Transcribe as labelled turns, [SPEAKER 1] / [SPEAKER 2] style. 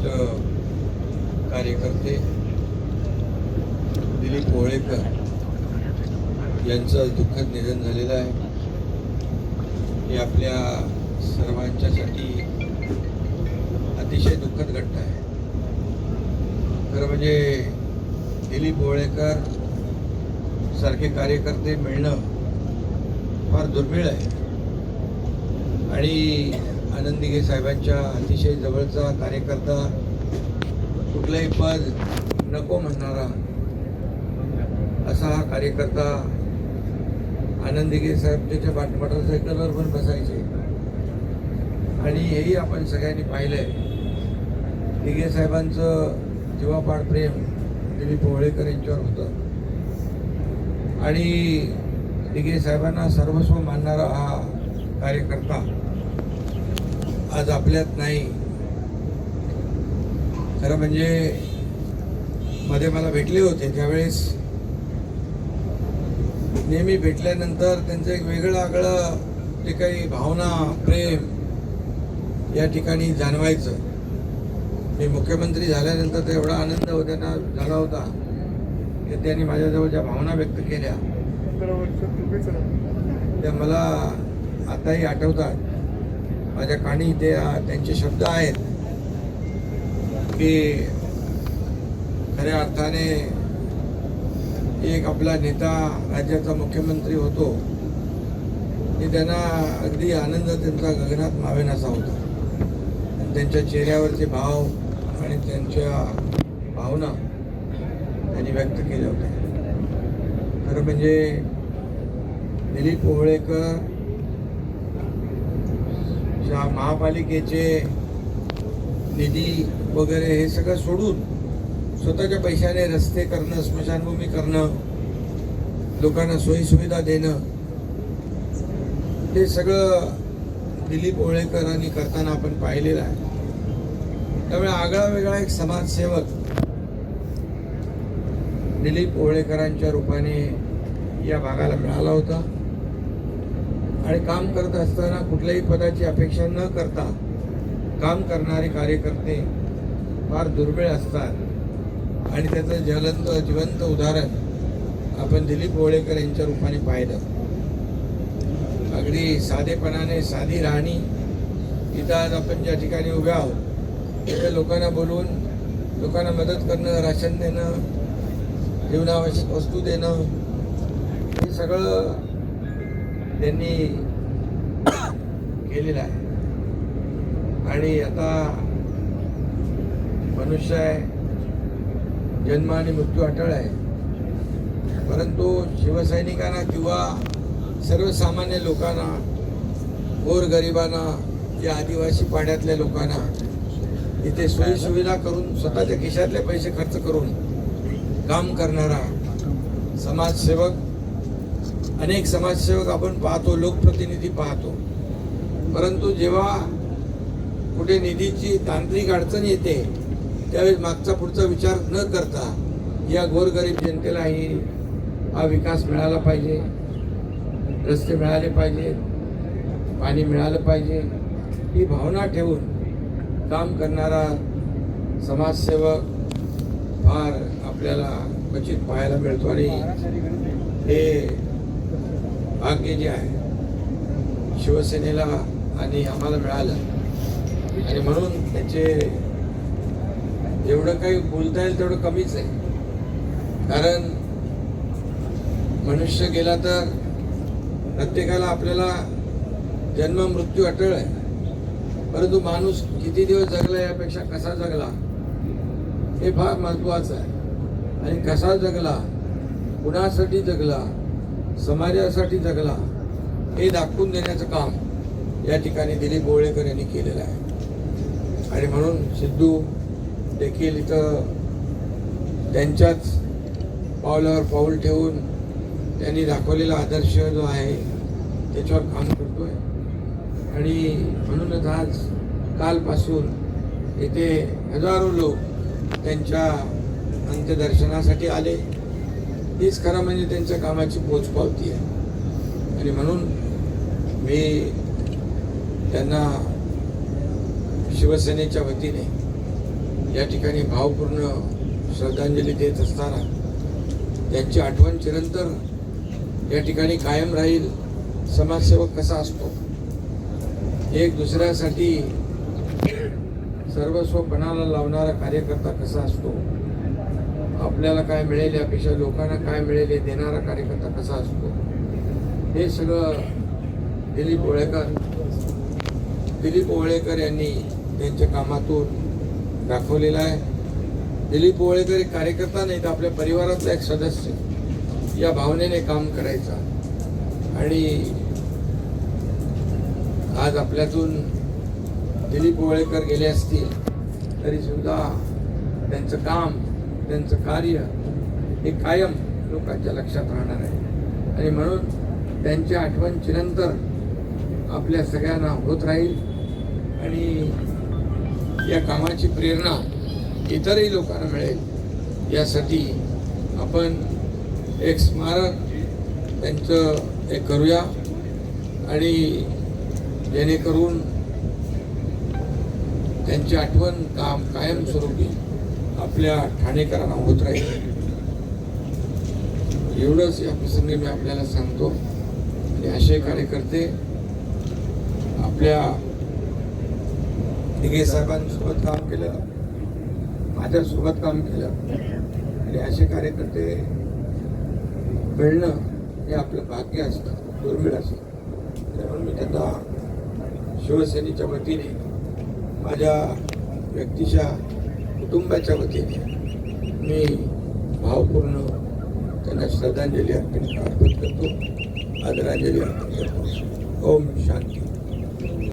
[SPEAKER 1] ज्येष्ठ कार्यकर्ते दिलीप ओवळेकर यांचं दुःखद निधन झालेलं आहे. ही आपल्या सर्वांच्यासाठी अतिशय दुःखद घटना आहे. खरं म्हणजे दिलीप ओवळेकर सारखे कार्यकर्ते मिळणं फार दुर्मिळ आहे आणि आनंद दिघे साहेबांच्या अतिशय जवळचा कार्यकर्ता, कुठलंही पद नको म्हणणारा असा हा कार्यकर्ता. आनंद दिघे साहेब त्याच्या मोटरसायकलवर पण बसायचे आणि हेही आपण सगळ्यांनी पाहिलंय. दिघे साहेबांचं जीवापाड प्रेम दिलीप ओवळेकर यांच्यावर होतं आणि दिघे साहेबांना सर्वस्व मानणारा हा कार्यकर्ता आज आपल्यात नाही. खरं म्हणजे मध्ये मला भेटले होते, त्यावेळेस नेहमी भेटल्यानंतर त्यांचं एक वेगळं आगळं जे काही भावना, प्रेम या ठिकाणी जाणवायचं. मी मुख्यमंत्री झाल्यानंतर तर एवढा आनंद त्यांना झाला होता की त्यांनी माझ्याजवळ ज्या भावना व्यक्त केल्या त्या मला आताही आठवतात. माझ्या कानी त्यांचे शब्द आहेत की खऱ्या अर्थाने एक आपला नेता राज्याचा मुख्यमंत्री होतो की त्यांना अगदी आनंद त्यांचा गगनात मावेनासा होता. आणि त्यांच्या चेहऱ्यावरचे भाव आणि त्यांच्या भावना त्यांनी व्यक्त केल्या होत्या. खरं म्हणजे दिलीप ओवळेकर महापालिकेचे निधी वगैरे हे सगळं सोडून स्वतःच्या पैशाने रस्ते करणं, स्मशानभूमी करणं, लोकांना सोयीसुविधा देणं, हे सगळं दिलीप ओवळेकरांनी करताना आपण पाहिलेलं आहे. त्यामुळे आगळा वेगळा एक समाजसेवक दिलीप ओवळेकरांच्या रूपाने या भागाला मिळाला होता आणि काम करत असताना कुठल्याही पदाची अपेक्षा न करता काम करणारे कार्यकर्ते फार दुर्मिळ असतात आणि त्याचं जिवंत उदाहरण आपण दिलीप ओवळेकर यांच्या रूपाने पाहिलं. अगदी साधेपणाने साधी राहणी. इथं आज आपण ज्या ठिकाणी उभ्या आहोत तिथे लोकांना बोलवून लोकांना मदत करणं, राशन देणं, जीवनावश्यक वस्तू देणं, हे सगळं त्यांनी केलेलं आहे. आणि आता मनुष्य आहे, जन्म आणि मृत्यू अटळ आहे, परंतु शिवसैनिकांना किंवा सर्वसामान्य लोकांना, गोरगरिबांना, या आदिवासी पाड्यातल्या लोकांना इथे सोयीसुविधा करून स्वतःच्या खिशातले पैसे खर्च करून काम करणारा समाजसेवक. अनेक समाजसेवक आपण पाहतो, लोकप्रतिनिधी पाहतो, परंतु जेव्हा कुठे निधीची तांत्रिक अडचण येते त्यावेळेस मागचा पुढचा विचार न करता या गोरगरीब जनतेलाही हा विकास मिळाला पाहिजे, रस्ते मिळाले पाहिजेत, पाणी मिळालं पाहिजे, ही भावना ठेवून काम करणारा समाजसेवक फार आपल्याला क्वचित पाहायला मिळतो. आणि हे भाग्य जे आहे शिवसेनेला आणि आम्हाला मिळालं आणि म्हणून त्याचे जेवढं काही बोलता येईल तेवढं कमीच आहे. कारण मनुष्य गेला तर प्रत्येकाला आपल्याला जन्म मृत्यू अटळ आहे, परंतु माणूस किती दिवस जगला यापेक्षा कसा जगला हे फार महत्त्वाचं आहे. आणि कसा जगला, कुणासाठी जगला, समाजासाठी जगला, हे दाखवून देण्याचं काम या ठिकाणी दिलीप ओवळेकर यांनी केलेलं आहे. आणि म्हणून सिद्धू देखील इथं त्यांच्याच पावलावर पाऊल ठेवून त्यांनी दाखवलेला आदर्श जो आहे त्याच्यावर काम करतोय. आणि म्हणूनच आज कालपासून इथे हजारो लोक त्यांच्या अंत्यदर्शनासाठी आले. हीच खरं म्हणजे त्यांच्या कामाची पोचपावती आहे. आणि म्हणून मी त्यांना शिवसेनेच्या वतीने या ठिकाणी भावपूर्ण श्रद्धांजली देत असताना त्यांची आठवण चिरंतर या ठिकाणी कायम राहील. समाजसेवक कसा असतो, एक दुसऱ्यासाठी सर्वस्व पणाला लावणारा कार्यकर्ता कसा असतो, आपल्याला काय मिळेल यापेक्षा लोकांना काय मिळेल हे देणारा कार्यकर्ता कसा असतो, हे सगळं दिलीप ओवळेकर यांनी त्यांच्या कामातून दाखवलेलं आहे. दिलीप ओवळेकर एक कार्यकर्ता नाही तर आपल्या परिवारातला एक सदस्य या भावनेने काम करायचा. आणि आज आपल्यातून दिलीप ओवळेकर गेले असतील तरी सुद्धा त्यांचं काम, त्यांचं कार्य हे कायम लोकांच्या लक्षात राहणार आहे. आणि म्हणून त्यांची आठवण चिरंतर आपल्या सगळ्यांना होत राहील. आणि या कामाची प्रेरणा इतरही लोकांना मिळेल यासाठी आपण एक स्मारक त्यांचं एक करूया. आणि जेणेकरून त्यांची आठवण कायमस्वरूपी आपल्या ठाणेकरांना होत राहील. एवढंच या प्रसंगी मी आपल्याला सांगतो. आणि असे कार्यकर्ते आपल्या दिघे साहेबांसोबत काम केलं, माझ्यासोबत काम केलं, आणि असे कार्यकर्ते मिळणं हे आपलं भाग्य असतं, दुर्मिळ असतं. त्यामुळे मी त्यांना शिवसेनेच्या वतीने, माझ्या व्यक्तीच्या कुटुंबाच्या वतीने मी भावपूर्ण त्यांना श्रद्धांजली अर्पण करतो, आदरांजली अर्पण करतो. ओम शांती.